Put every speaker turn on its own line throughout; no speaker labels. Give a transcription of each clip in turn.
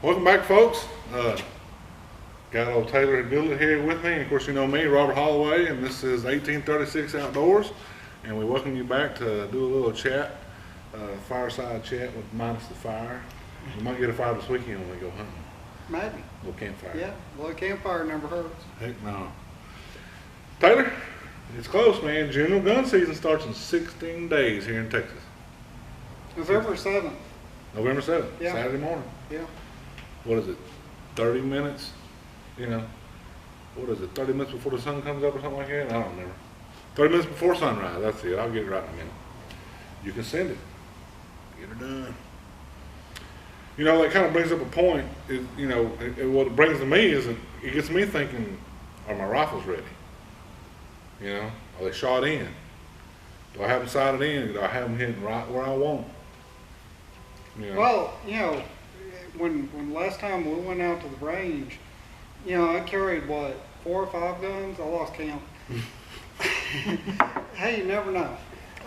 Welcome back, folks. Got old Taylor Gillett here with me, and of course you know me, Robert Holloway, and this is 1836 Outdoors, and we welcome you back to do a little chat, fireside chat with minus the fire. We might get a fire this weekend when we go hunting.
Maybe.
A little campfire.
Yeah, a little campfire never hurts.
Heck no. Taylor, it's close, man. General gun season starts in 16 days here in Texas.
November 7th.
November 7th,
Yeah.
Saturday morning.
Yeah.
What is it, 30 minutes? You know, what is it, 30 minutes before the sun comes up or something like that? I don't remember. 30 minutes before sunrise, that's it. I'll get it right in a minute. You can send it. Get her done. You know, that kind of brings up a point, is, you know, what it brings to me is it gets me thinking, are my rifles ready? You know, are they shot in? Do I have them sighted in? Do I have them hitting right where I want? You know?
Well, you know, when last time we went out to the range, you know, I carried what, 4 or 5 guns? I lost count. Hey, you never know.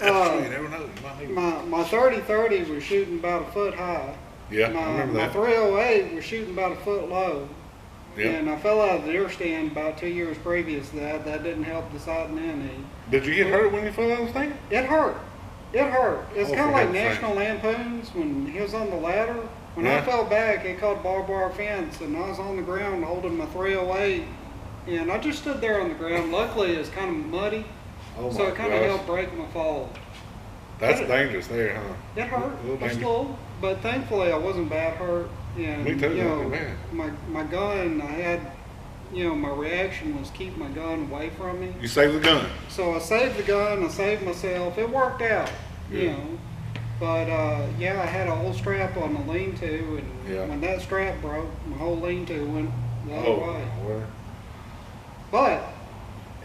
You never know. You might need
My 30-30 was shooting about a foot high.
Yeah, I remember
My
that.
308 was shooting about a foot low.
Yeah.
And I fell out of the deer stand about 2 years previous to that. That didn't help the sighting in any.
Did you get hurt when you fell out of the thing?
It hurt. It hurt. It's
Oh,
kind of
for
like
heaven's sake.
National Lampoon's when he was on the ladder. When
Yeah.
I fell back, it caught barbed wire fence, and I was on the ground holding my 308, and I just stood there on the ground. Luckily, it's kind of muddy,
Oh
so
my
it kind of
gosh.
helped break my fall.
That's dangerous there, huh?
It hurt
A little
just a
dangerous.
little, but thankfully I wasn't bad hurt. And,
Me too,
you know,
man.
my gun, I had, you know, my reaction was keep my gun away from me.
You saved the gun.
So I saved the gun, I saved myself. It worked out, you
Yeah.
know. But yeah, I had a whole strap on the lean-to, and
Yeah.
when that strap broke, my whole lean-to went the other
Oh,
way.
well,
But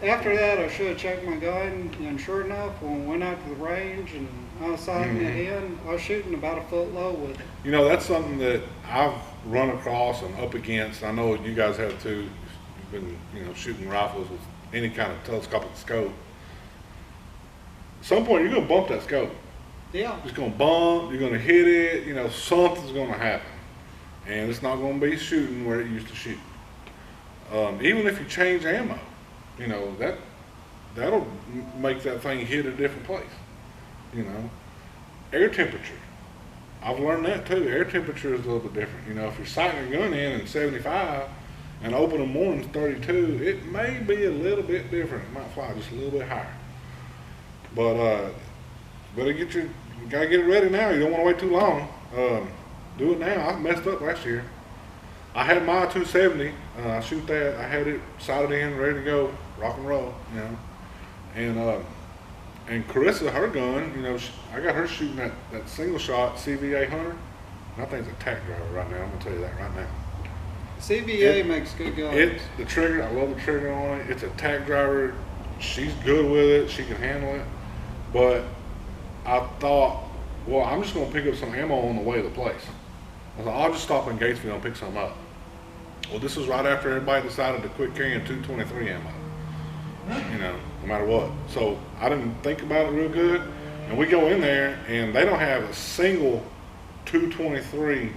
after that, I should have checked my gun, and sure enough, when we went out to the range and I was sighting it in, I was shooting about a foot low with it.
you know, that's something that I've run across and up against. I know you guys have too. You've been, you know, shooting rifles with any kind of telescopic scope. At some point, you're going to bump that scope.
Yeah.
It's going to bump, you're going to hit it, you know, something's going to happen. And it's not going to be shooting where it used to shoot. Even if you change ammo, you know, that'll make that thing hit a different place. You know, air temperature. I've learned that too. Air temperature is a little bit different. You know, if you're sighting your gun in at 75 and opening morning's 32, it may be a little bit different. It might fly just a little bit higher. But better you gotta get it ready now. You don't want to wait too long. Do it now. I messed up last year. I had my 270. I shoot that. I had it sighted in, ready to go, rock and roll. You know, and Carissa, her gun, you know, I got her shooting that single shot CVA Hunter. And I think it's a tack driver right now. I'm gonna tell you that right now.
CVA makes good guns.
It's the trigger. I love the trigger on it. It's a tack driver. She's good with it. She can handle it. But I thought, well, I'm just gonna pick up some ammo on the way to the place. I thought I'll just stop in Gatesville and pick some up. Well, this was right after everybody decided to quit carrying 223 ammo. You know, no matter what. So I didn't think about it real good. And we go in there and they don't have a single 223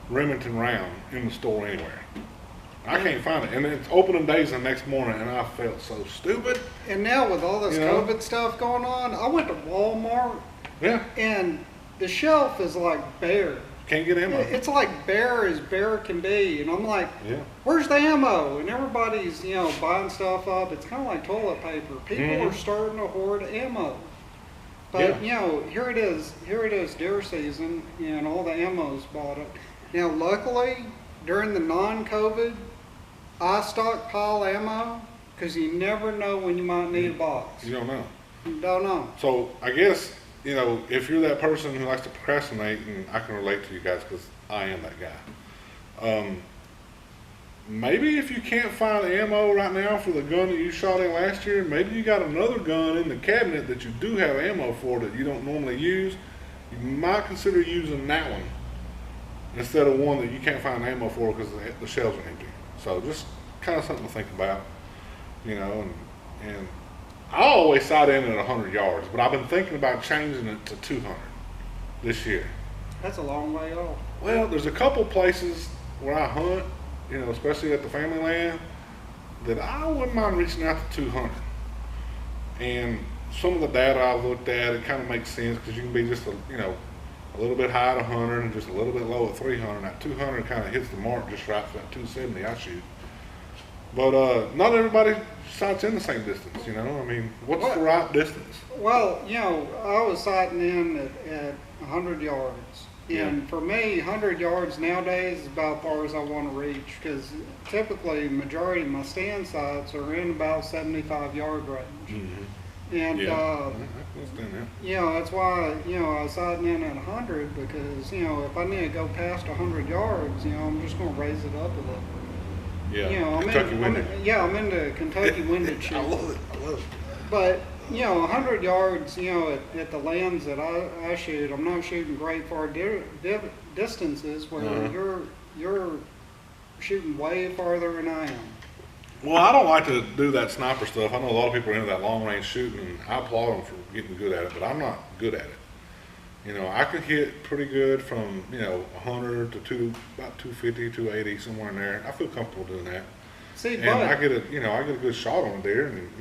Remington round in the store anywhere. I can't find it. And it's opening days the next morning and I felt so stupid.
And now with all this
You know?
COVID stuff going on, I went to Walmart,
Yeah,
and the shelf is like bare.
can't get ammo.
It's like bare as bare can be, and I'm like,
Yeah.
where's the ammo? And everybody's, you know, buying stuff up. It's kind of like toilet paper. People
Mhm.
are starting to hoard ammo. But, you know, here it is deer season, and all the ammo's bought it. Now, luckily, during the non-COVID, I stockpile ammo, because you never know when you might need a box.
You don't know.
You don't know.
So I guess, you know, if you're that person who likes to procrastinate, and I can relate to you guys because I am that guy. Maybe if you can't find ammo right now for the gun that you shot in last year, maybe you got another gun in the cabinet that you do have ammo for that you don't normally use. You might consider using that one instead of one that you can't find ammo for because the shelves are empty. So just kind of something to think about, you know, and I always sight in at 100 yards, but I've been thinking about changing it to 200 this year.
That's a long way off.
Well, there's a couple places where I hunt, you know, especially at the family land, that I wouldn't mind reaching out to 200. And some of the data I've looked at, it kind of makes sense because you can be just a little bit high at 100 and just a little bit low at 300. That 200 kind of hits the mark just right for that 270 I shoot. But not everybody sights in the same distance, you know. I mean, what's the right distance?
Well, I was sighting in at 100 yards. And for me, 100 yards nowadays is about as far as I want to reach because typically majority of my stand sights are in about 75-yard range.
Mm-hmm.
And,
I understand that.
that's why, I was sighting in at 100 because, if I need to go past 100 yards, I'm just going to raise it up a little.
Yeah, Kentucky windage.
I'm into Kentucky windage.
I love it.
But 100 yards, at the lands that I shoot, I'm not shooting great far distances where you're shooting way farther than I am.
Well, I don't like to do that sniper stuff. I know a lot of people are into that long range shooting, and I applaud them for getting good at it, but I'm not good at it. I can hit pretty good from 100 to about 250, 280, somewhere in there. I feel comfortable doing that.
See,
and I get a good shot on a deer, and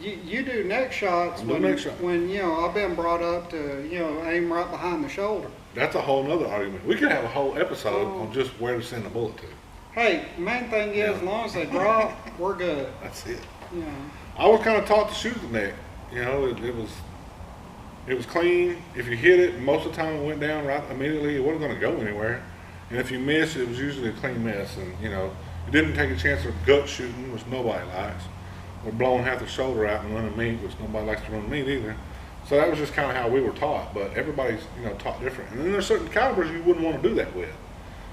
you do neck shots when I've been brought up to aim right behind the shoulder.
That's a whole nother argument. We could have a whole episode on just where to send the bullet to.
Hey, main thing is, as long as they drop, we're good.
That's it.
Yeah.
I was kind of taught to shoot the neck. It was clean. If you hit it, most of the time it went down right immediately. It wasn't going to go anywhere. And if you missed, it was usually a clean miss. And you didn't take a chance of gut shooting, which nobody likes, or blowing half the shoulder out and running meat, which nobody likes to run meat either. So that was just kind of how we were taught. But everybody's taught different. And then there's certain calibers you wouldn't want to do that with,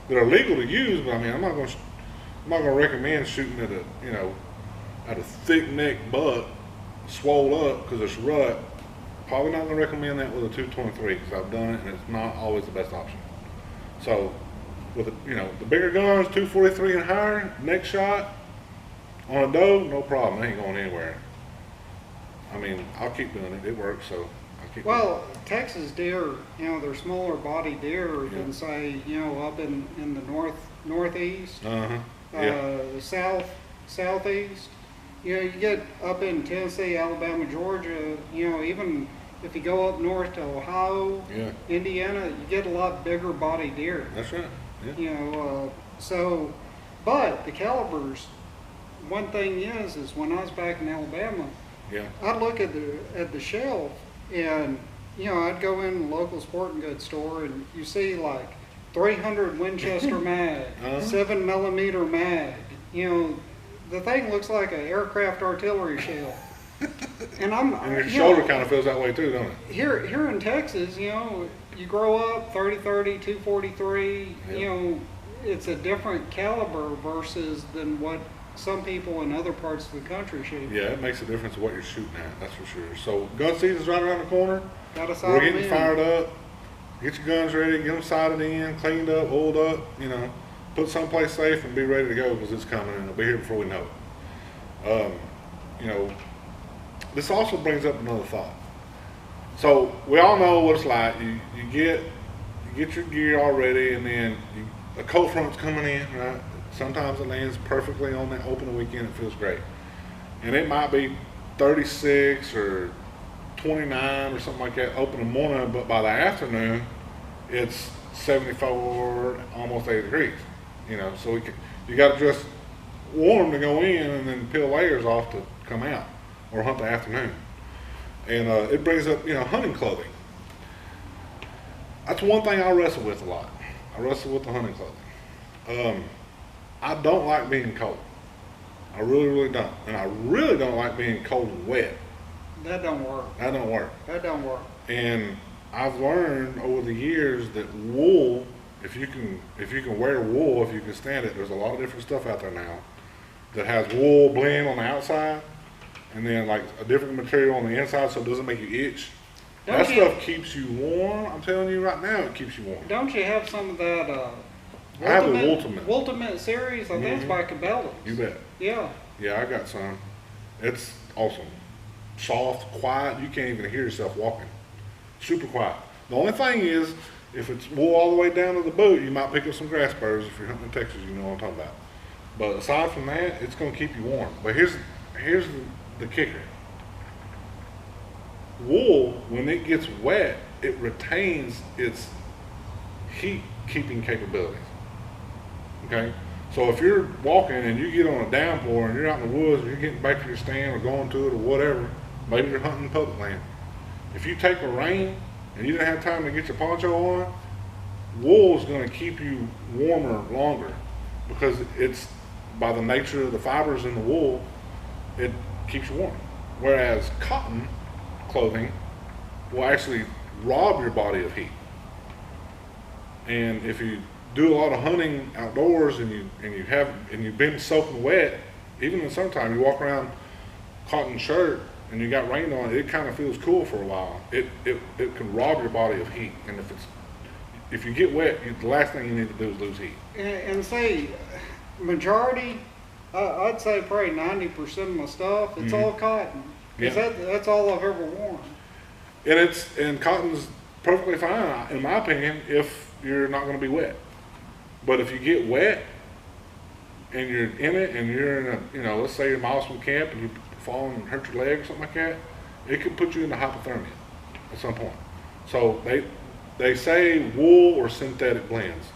that are legal to use. But I mean, I'm not going to recommend shooting at a thick neck buck, swole up because it's rut. Probably not going to recommend that with a 223 because I've done it and it's not always the best option. So with the bigger guns, 243 and higher, neck shot on a doe, no problem. It ain't going anywhere. I mean, I'll keep doing it. It works, so I'll keep doing it.
Texas deer, they're smaller body deer than say, up in the northeast, southeast. You get up in Tennessee, Alabama, Georgia, even if you go up north to Ohio, Indiana, you get a lot bigger body deer.
That's right. Yeah.
But the calibers, one thing is when I was back in Alabama, I'd look at the shelf and, I'd go in the local sporting goods store and you see like 300 Winchester mag, 7mm mag, the thing looks like an aircraft artillery shell. And
your shoulder kind of feels that way too, don't it?
Here in Texas, you grow up 30-30, 243, it's a different caliber versus than what some people in other parts of the country shoot.
Yeah, it makes a difference what you're shooting at, that's for sure. So gun season's right around the corner.
We're
getting fired up. Get your guns ready, get them sighted in, cleaned up, oiled up, put someplace safe and be ready to go because it's coming and it'll be here before we know it. This also brings up another thought. So we all know what it's like. You get your gear all ready, and then a cold front's coming in, right? Sometimes it lands perfectly on that opening weekend. It feels great, and it might be 36 or 29 or something like that opening morning, but by the afternoon, it's 74, almost 80 degrees. So you got to dress warm to go in, and then peel layers off to come out or hunt the afternoon. And it brings up, hunting clothing. That's one thing I wrestle with a lot. I wrestle with the hunting clothing. I don't like being cold. I really, really don't. And I really don't like being cold and wet.
That don't work.
That don't work.
That don't work.
And I've learned over the years that wool, if you can wear wool, if you can stand it, there's a lot of different stuff out there now that has wool blend on the outside and then like a different material on the inside so it doesn't make you itch. That stuff keeps you warm. I'm telling you right now, it keeps you warm.
Don't you have some of that
I have the Ultimate.
Ultimate series? I think it's by Cabela's.
You bet.
Yeah.
Yeah, I got some. It's awesome. Soft, quiet. You can't even hear yourself walking. Super quiet. The only thing is, If it's wool all the way down to the boot, you might pick up some grass burrs. If you're hunting in Texas, you know what I'm talking about. But aside from that, it's going to keep you warm. But here's the kicker. Wool, when it gets wet, it retains its heat keeping capabilities. Okay? So if you're walking and you get on a downpour and you're out in the woods and you're getting back to your stand or going to it or whatever, maybe you're hunting public land. If you take a rain and you didn't have time to get your poncho on, wool is going to keep you warmer longer because it's, by the nature of the fibers in the wool, it keeps you warm. Whereas cotton clothing will actually rob your body of heat. And if you do a lot of hunting outdoors and you've been soaking wet, even in the summertime, you walk around cotton shirt and you got rain on it, it kind of feels cool for a while. It can rob your body of heat, and if you get wet, the last thing you need to do is lose heat.
And say, majority, I'd say probably 90% of my stuff, it's all cotton. Because that's all I've ever worn.
And cotton's perfectly fine, in my opinion, if you're not going to be wet. But if you get wet and you're in it and you're in let's say you're miles from camp and you fall and hurt your leg or something like that, it could put you into hypothermia at some point. So they say wool or synthetic blends.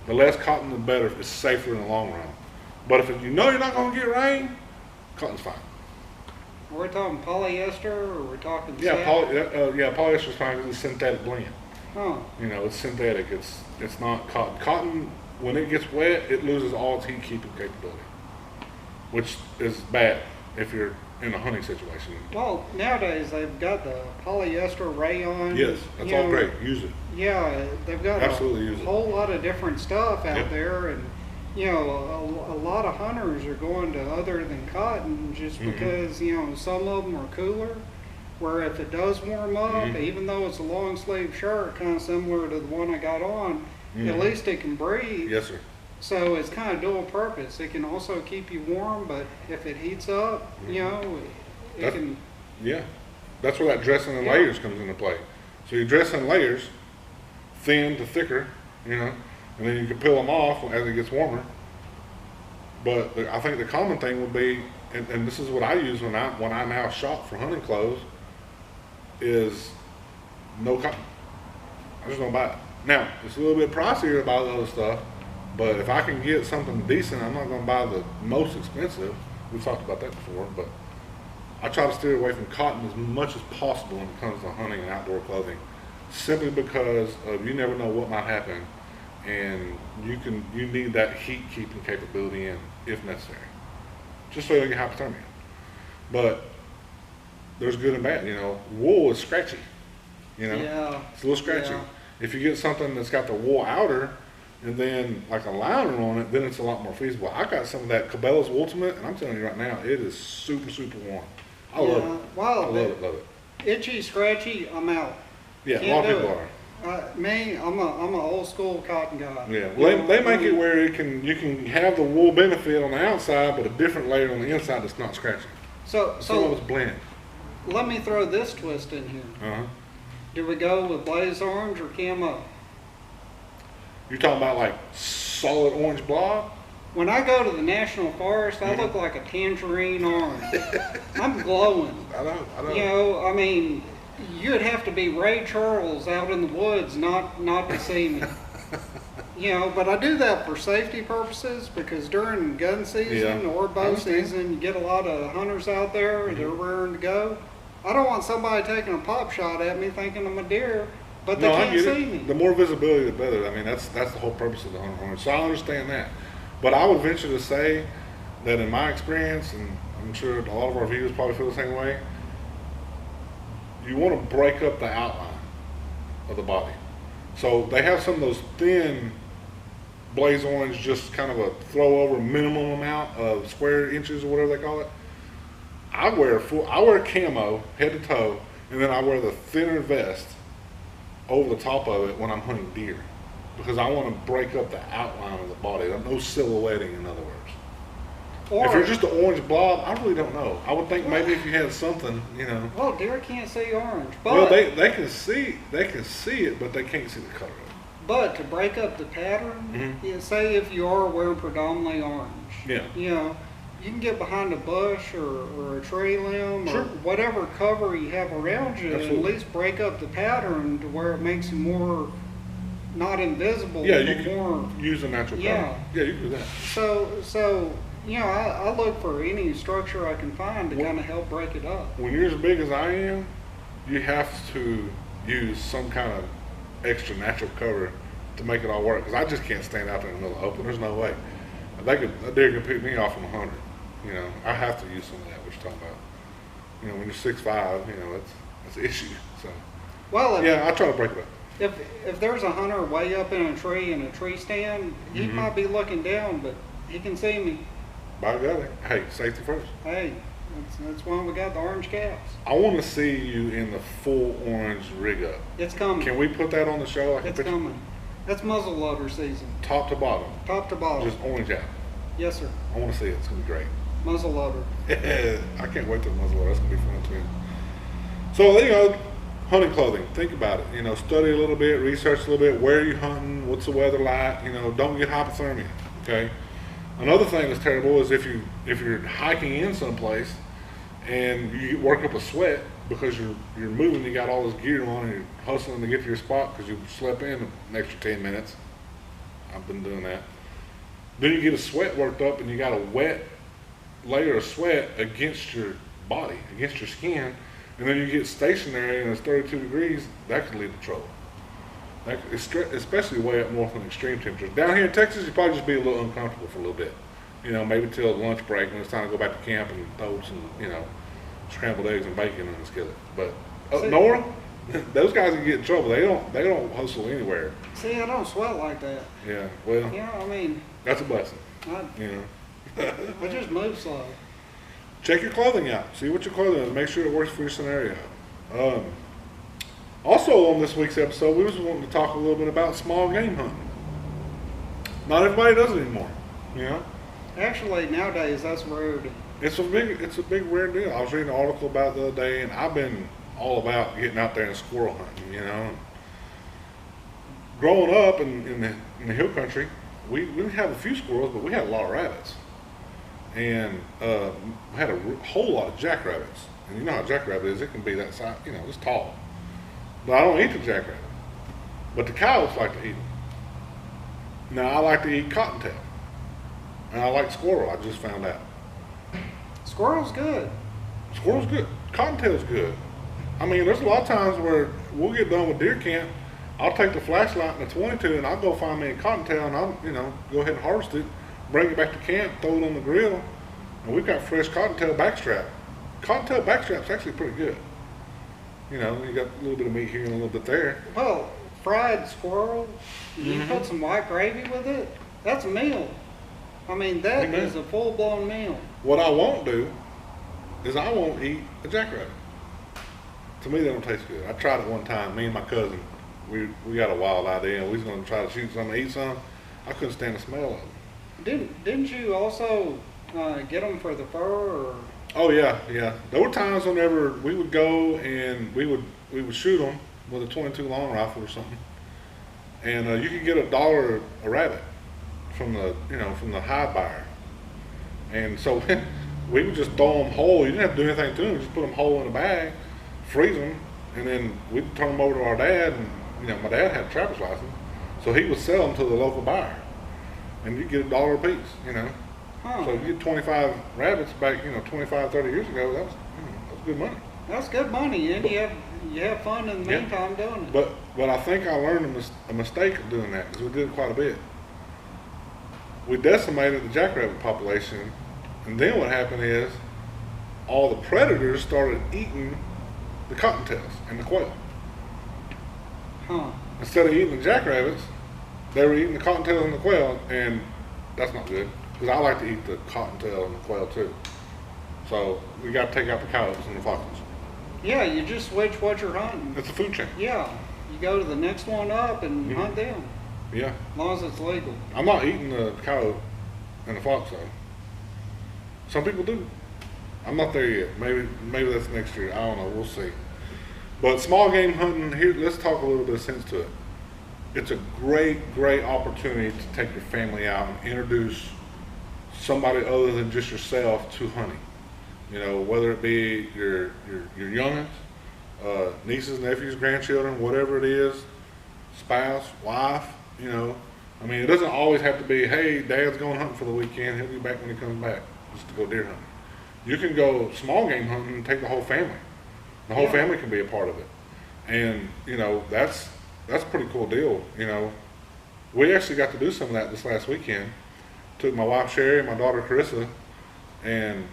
The less cotton, the better. It's safer in the long run. But if you're not going to get rain, cotton's fine.
Are we talking polyester or we're talking
polyester's fine because it's synthetic blend.
Oh.
It's synthetic. It's not cotton. Cotton, when it gets wet, it loses all its heat keeping capability, which is bad if you're in a hunting situation.
Well, nowadays they've got the polyester rayon.
Yes, that's all great. Use it.
Yeah, they've got
Absolutely
a whole lot of different stuff out there, and a lot of hunters are going to other than cotton just because some of them are cooler. Where if it does warm up, even though it's a long sleeve shirt, kind of similar to the one I got on, at least it can breathe.
Yes, sir.
So it's kind of dual purpose. It can also keep you warm, but if it heats up, it can.
Yeah, that's where that dressing in layers comes into play. So you dress in layers, thin to thicker, and then you can peel them off as it gets warmer. But I think the common thing would be, and this is what I use when I now shop for hunting clothes, is no cotton. I just don't buy it. Now, it's a little bit pricier to buy the other stuff, but if I can get something decent, I'm not going to buy the most expensive. We've talked about that before, but I try to steer away from cotton as much as possible when it comes to hunting and outdoor clothing, simply because you never know what might happen, and you need that heat keeping capability in if necessary, just so you don't get hypothermia. But there's good and bad. Wool is scratchy.
Yeah.
It's a little scratchy.
Yeah.
If you get something that's got the wool outer and then like a liner on it, then it's a lot more feasible. I got some of that Cabela's Ultimate, and I'm telling you right now, it is super, super warm. I love it.
Well,
I love it.
Itchy, scratchy, I'm out.
Yeah,
Can't
a lot of people are.
Me, I'm an old school cotton guy.
Yeah, well, they make it where you can have the wool benefit on the outside, but a different layer on the inside that's not scratchy.
So
some of it's blend.
Let me throw this twist in here. Do we go with blaze orange or camo?
You're talking about like solid orange blob?
When I go to the national forest, I look like a tangerine orange. I'm glowing.
I know.
You'd have to be Ray Charles out in the woods not to see me. But I do that for safety purposes because during gun season or bow season, you get a lot of hunters out there. They're raring to go. I don't want somebody taking a pop shot at me thinking I'm a deer, but they can't see me.
The more visibility, the better. That's the whole purpose of the hunter horn. So I understand that. But I would venture to say that in my experience, and I'm sure a lot of our viewers probably feel the same way, you want to break up the outline of the body. So they have some of those thin blaze orange, just kind of a throw over minimum amount of square inches or whatever they call it. I wear camo head to toe, and then I wear the thinner vest over the top of it when I'm hunting deer, because I want to break up the outline of the body. No silhouetting, in other words.
Or,
if you're just an orange blob, I really don't know. I would think maybe if you had something,
well, deer can't see orange, but
Well, they can see it, but they can't see the color of it.
but to break up the pattern, say if you are wearing predominantly orange,
Yeah.
You can get behind a bush or a tree limb
Sure.
or whatever cover you have around you, and
Absolutely.
at least break up the pattern to where it makes you more not invisible.
Yeah,
but
you
more.
can use a natural color.
Yeah.
Yeah, you can do that.
So I look for any structure I can find to
Well-
kind of help break it up.
When you're as big as I am, you have to use some kind of extra natural cover to make it all work. Because I just can't stand out there in the middle of the open. There's no way. A deer can pick me off from 100. I have to use some of that. What you're talking about. When you're 6'5", that's an issue. So
Well,
yeah, I try to break it up.
if there's a hunter way up in a tree in a tree stand, he might be looking down, but he can see me.
By golly, hey, safety first.
Hey, that's why we got the orange caps.
I want to see you in the full orange rig up.
It's coming.
Can we put that on the show?
It's coming. That's muzzle loader season,
Top to bottom,
top to bottom.
just orange out.
Yes, sir.
I want to see it. It's gonna be great.
Muzzle loader.
I can't wait till the muzzle loader. That's gonna be fun too. So hunting clothing. Think about it. Study a little bit, research a little bit. Where are you hunting? What's the weather like? Don't get hypothermia. Okay. Another thing that's terrible is if you're hiking in someplace and you work up a sweat because you're moving, you got all this gear on, and you're hustling to get to your spot because you slept in an extra 10 minutes. I've been doing that. Then you get a sweat worked up, and you got a wet layer of sweat against your body, against your skin, and then you get stationary and it's 32 degrees. That could lead to trouble. Especially way up north in extreme temperatures. Down here in Texas, you'd probably just be a little uncomfortable for a little bit. Maybe till lunch break when it's time to go back to camp and throw some, scrambled eggs and bacon in the skillet. But up north, those guys can get in trouble. They don't hustle anywhere.
See, I don't sweat like that.
Yeah, well,
I mean,
that's a blessing.
I just move slow.
Check your clothing out. See what your clothing is. Make sure it works for your scenario. Also on this week's episode, we was wanting to talk a little bit about small game hunting. Not everybody does it anymore.
Actually, nowadays that's rarity.
It's a big rare deal. I was reading an article about it the other day, and I've been all about getting out there and squirrel hunting. Growing up in the hill country, we didn't have a few squirrels, but we had a lot of rabbits, and we had a whole lot of jackrabbits. And you know how a jackrabbit is; it can be that size, it's tall. But I don't eat the jackrabbit. But the coyotes like to eat them. Now I like to eat cottontail, and I like squirrel. I just found out.
Squirrel's good.
Squirrel's good. Cottontail's good. I mean, there's a lot of times where we'll get done with deer camp. I'll take the flashlight and the 22 and I'll go find me a cottontail and I'll, go ahead and harvest it, bring it back to camp, throw it on the grill, and we've got fresh cottontail backstrap. Cottontail backstrap's actually pretty good. You got a little bit of meat here and a little bit there.
Well, fried squirrel, you put some white gravy with it, that's a meal. I mean, that
Amen.
is a full-blown meal.
What I won't do is I won't eat a jackrabbit. To me, they don't taste good. I tried it one time. Me and my cousin, we got a wild idea, and we was going to try to shoot some and eat some. I couldn't stand the smell of them.
Didn't you also get them for the fur? Or?
Oh yeah. There were times whenever we would go and we would shoot them with a 22 long rifle or something, and you could get $1 a rabbit from the hide buyer, and so we would just throw them whole. You didn't have to do anything to them; just put them whole in a bag, freeze them, and then we'd turn them over to our dad. And my dad had a trapper's license, so he would sell them to the local buyer, and you get $1 a piece.
Huh.
So you get 25 rabbits back, 25, 30 years ago. That was good money.
That's good money, and you have fun in the
Yeah.
meantime doing it.
But I think I learned a mistake of doing that because we did it quite a bit. We decimated the jackrabbit population, and then what happened is all the predators started eating the cottontails and the quail.
Huh.
Instead of eating the jackrabbits, they were eating the cottontails and the quail, and that's not good. Because I like to eat the cottontail and the quail too. So we got to take out the coyotes and the foxes.
Yeah, you just switch what you're hunting.
It's a food chain.
Yeah, you go to the next one up and hunt them,
Yeah.
as long as it's legal.
I'm not eating the coyote and the fox though. Some people do. I'm not there yet. Maybe that's next year. I don't know. We'll see. But small game hunting here. Let's talk a little bit of sense to it. It's a great opportunity to take your family out and introduce somebody other than just yourself to hunting. You know, whether it be your youngins, nieces, nephews, grandchildren, whatever it is, spouse, wife. You know, I mean, it doesn't always have to be, hey, Dad's going hunting for the weekend. He'll be back when he comes back, just to go deer hunting. You can go small game hunting and take the whole family. The whole family can be a part of it, and you know that's a pretty cool deal. You know, we actually got to do some of that this last weekend. Took my wife Sherry and my daughter Carissa, and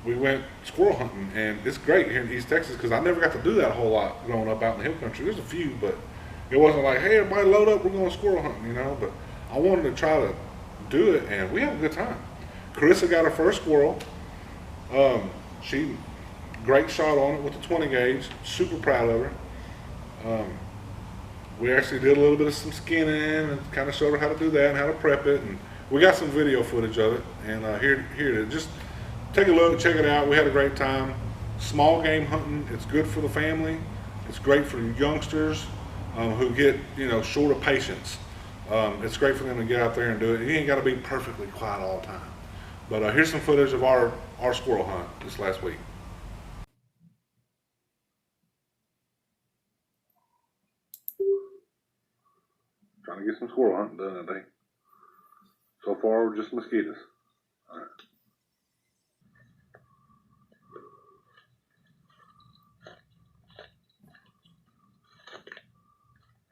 we went squirrel hunting, and it's great here in East Texas because I never got to do that a whole lot growing up out in the hill country. There's a few, but it wasn't like, hey, everybody load up, we're going squirrel hunting, you know. But I wanted to try to do it, and we had a good time. Carissa got her first squirrel. She great shot on it with the 20 gauge. Super proud of her. We actually did a little bit of some skinning and kind of showed her how to do that and how to prep it, and we got some video footage of it. And here it is. Just take a look, check it out. We had a great time. Small game hunting. It's good for the family. It's great for youngsters who get short of patience. It's great for them to get out there and do it. You ain't got to be perfectly quiet all the time. But here's some footage of our squirrel hunt this last week. Trying to get some squirrel hunting done today. So far, we're just mosquitoes. All right.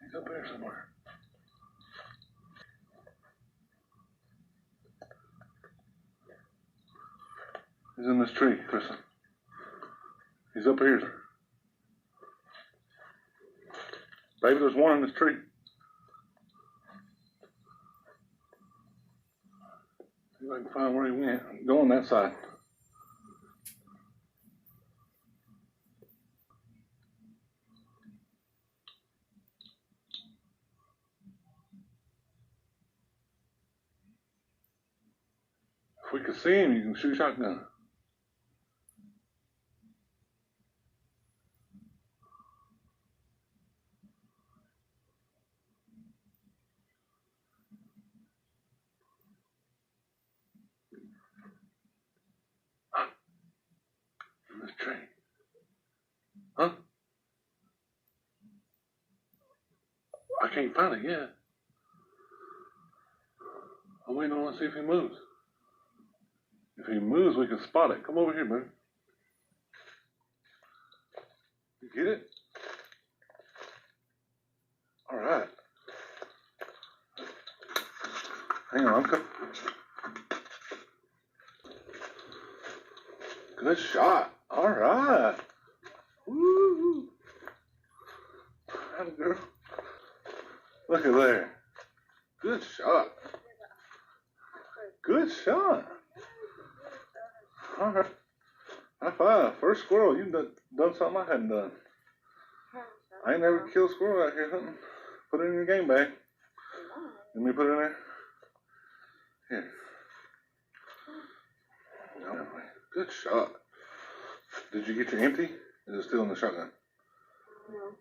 He's up there somewhere. He's in this tree, Kristen. He's up here. Baby, there's one in this tree. See if I can find where he went. Go on that side. If we could see him, you can shoot a shotgun. In this tree. Huh? I can't find it yet. I'm waiting on to see if he moves. If he moves, we can spot it. Come over here, man. You get it? All right. Hang on, I'm coming. Good shot. All right. Woo. Atta girl. Look at there. Good shot. Good shot. All right. High five. First squirrel. You've done something I hadn't done. I ain't never killed a squirrel out here hunting. Put it in your game bag. Let me put it in there. Here. Good shot. Did you get your empty? Is it still in the shotgun? No.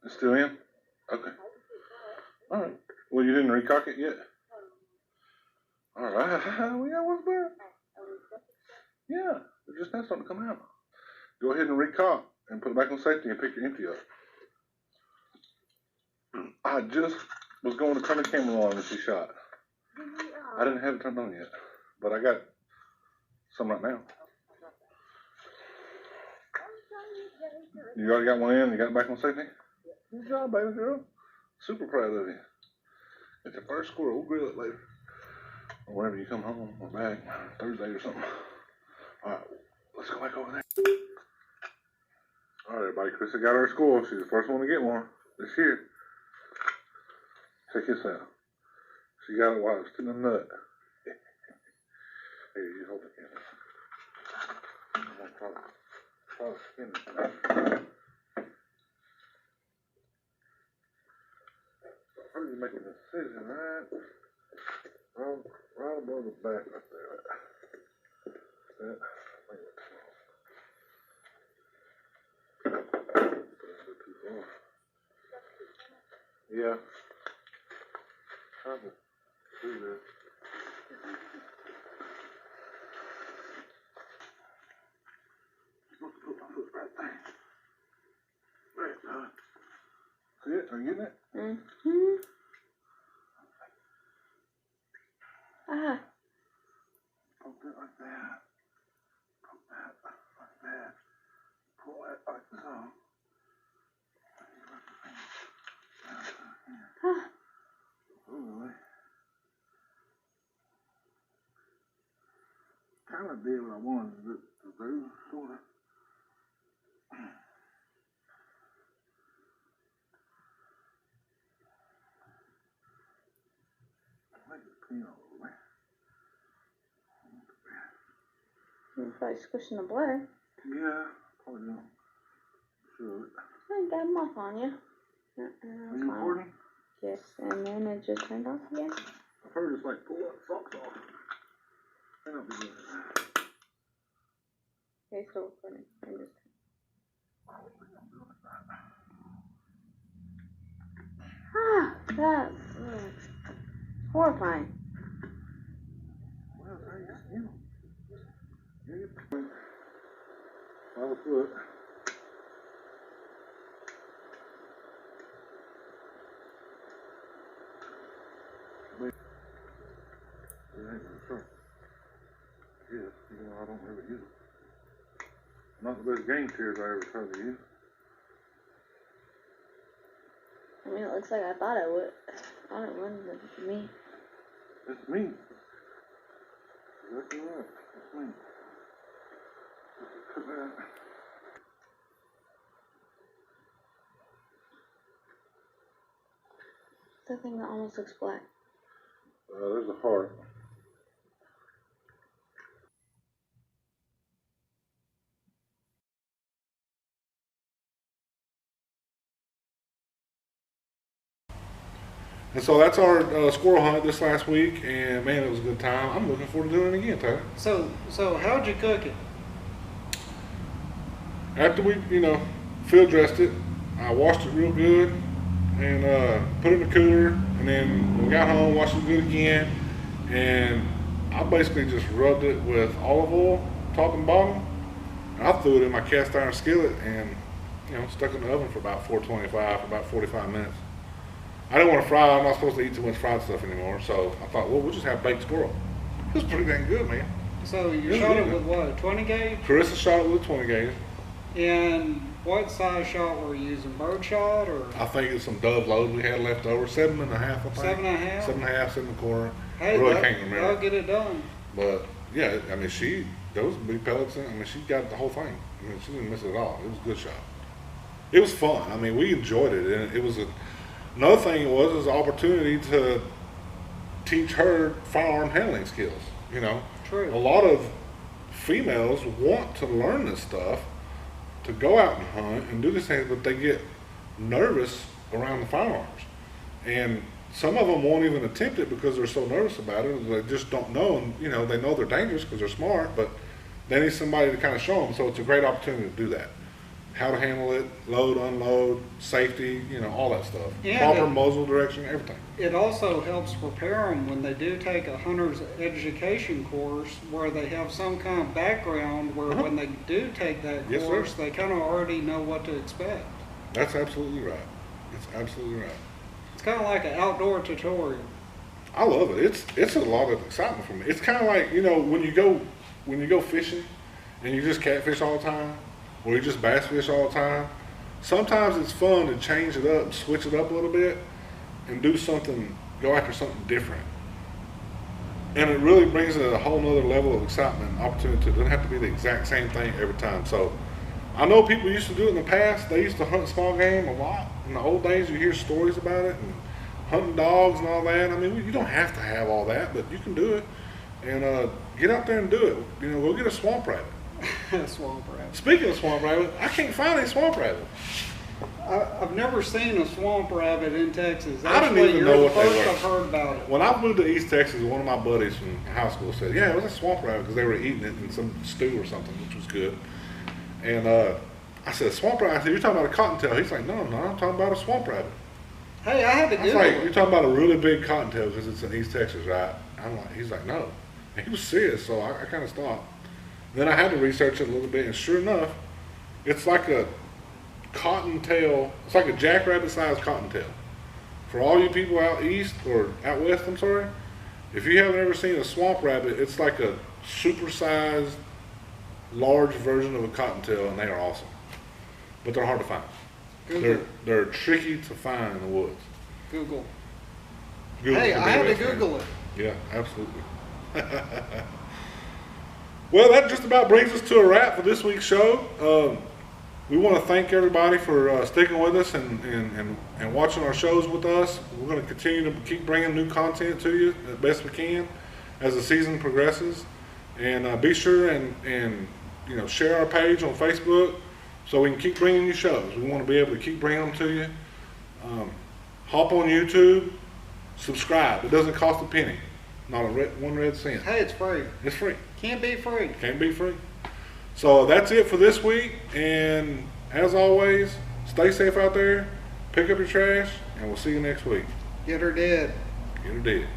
It's still in? Okay. All right. Well, you didn't recock it yet? All right. We got one better. Yeah. It just has something to come out. Go ahead and recock and put it back on safety and pick your empty up. I just was going to turn the camera on and she shot. I didn't have it turned on yet, but I got some right now. You already got one in? You got it back on safety? Good job, baby girl. Super proud of you. It's your first squirrel. We'll grill it later. Or whenever you come home or back, Thursday or something. Alright, let's go back over there. Alright, everybody. Krista got her squirrel. She's the first one to get one this year. Check this out. She got it while it was still a nut. Here, you hold it. I'm going to try to skin it. I'm just making a decision, right? Right above the back right there. that. Yeah. Trying to do this. I'm supposed to put my foot right there. Right, bud. See it? Are you getting it?
Mm-hmm. Ah.
Poke it like that. Poke that like that. Pull it like so.
Ah.
Ooh. Kind of did what I wanted to do, sort of. Make it clean all the way.
You're probably squishing the blood.
Yeah, probably don't. Sure.
I ain't got them off on you.
Are you recording?
Yes, and then it just turned off again.
I've heard it's like pull that socks off. May not be good.
Okay, so recording. I'm just... Ah, that horrifying.
Well, I you know. Yeah, by the foot. Yes, even though I don't really use it. Not the best game chairs I ever tried to use.
I mean, it looks like I thought it would. I thought it wouldn't, but it's me.
It's me. Exactly right. It's me. Put that.
That thing that almost looks black.
There's a heart. And so that's our squirrel hunt this last week, and man, it was a good time. I'm looking forward to doing it again, Tyler.
So how'd you cook it?
After we, field dressed it, I washed it real good and put it in the cooler, and then we got home, washed it good again, and I basically just rubbed it with olive oil, top and bottom, and I threw it in my cast iron skillet and, stuck it in the oven for about 425 for about 45 minutes. I didn't want to fry. I'm not supposed to eat too much fried stuff anymore, so I thought, well, we'll just have baked squirrel. It was pretty dang good, man.
So you shot it with what, a 20 gauge?
Carissa shot it with a 20 gauge.
And what size shot were you using? Bird shot or?
I think it's some Dove load we had left over. 7.5, I think.
7.5?
7.5, 7.25.
Hey,
I really can't remember.
That'll get it done.
But yeah, I mean, those big pellets. She got the whole thing. I mean, she didn't miss it at all. It was a good shot. It was fun. I mean, we enjoyed it, and it was another thing was an opportunity to teach her firearm handling skills.
True.
A lot of females want to learn this stuff to go out and hunt and do these things, but they get nervous around the firearms, and some of them won't even attempt it because they're so nervous about it. They just don't know, and they know they're dangerous because they're smart, but they need somebody to kind of show them. So it's a great opportunity to do that. How to handle it, load, unload, safety, all that stuff.
And
proper muzzle direction, everything.
It also helps prepare them when they do take a hunter's education course where they have some kind of background where when they do take that
Yes,
course,
sir.
they kind of already know what to expect.
That's absolutely right. It's absolutely right.
It's kind of like an outdoor tutorial.
I love it. It's a lot of excitement for me. It's kind of like, when you go fishing and you just catfish all the time, or you just bass fish all the time, sometimes it's fun to change it up, switch it up a little bit, and go after something different. And it really brings it a whole nother level of excitement and opportunity. It doesn't have to be the exact same thing every time. So I know people used to do it in the past. They used to hunt small game a lot. In the old days, you hear stories about it, and hunting dogs and all that. I mean, you don't have to have all that, but you can do it. And get out there and do it. Go get a swamp rabbit.
Swamp rabbit.
Speaking of swamp rabbit, I can't find any swamp rabbit.
I've never seen a swamp rabbit in Texas.
I didn't
Actually,
even
you're
know
the
what they
first
were.
I've heard about it.
When I moved to East Texas, one of my buddies from high school said, yeah, it was a swamp rabbit because they were eating it in some stew or something, which was good. And I said, swamp rabbit? I said, you're talking about a cottontail. He's like, no, I'm talking about a swamp rabbit.
Hey, I had to
I was
Google
like,
it.
you're talking about a really big cottontail because it's in East Texas, right? He's like, no. And he was serious, so I kind of stopped. Then I had to research it a little bit, and sure enough, it's like a cottontail. It's like a jackrabbit-sized cottontail. For all you people out east, or out west, I'm sorry, if you haven't ever seen a swamp rabbit, it's like a super-sized, large version of a cottontail, and they are awesome. But they're hard to find.
Google.
They're tricky to find in the woods.
Google.
Google
Hey,
can
I
be
had to
your best friend.
Google it.
Yeah, absolutely. Well, that just about brings us to a wrap for this week's show. We want to thank everybody for sticking with us and watching our shows with us. We're going to continue to keep bringing new content to you as best we can as the season progresses. And be sure and share our page on Facebook so we can keep bringing you shows. We want to be able to keep bringing them to you. Hop on YouTube, subscribe. It doesn't cost a penny, not one red cent.
Hey, it's free.
It's free.
Can't be free.
Can't be free. So that's it for this week. And as always, stay safe out there. Pick up your trash, and we'll see you next week.
Get her dead.
Get her dead.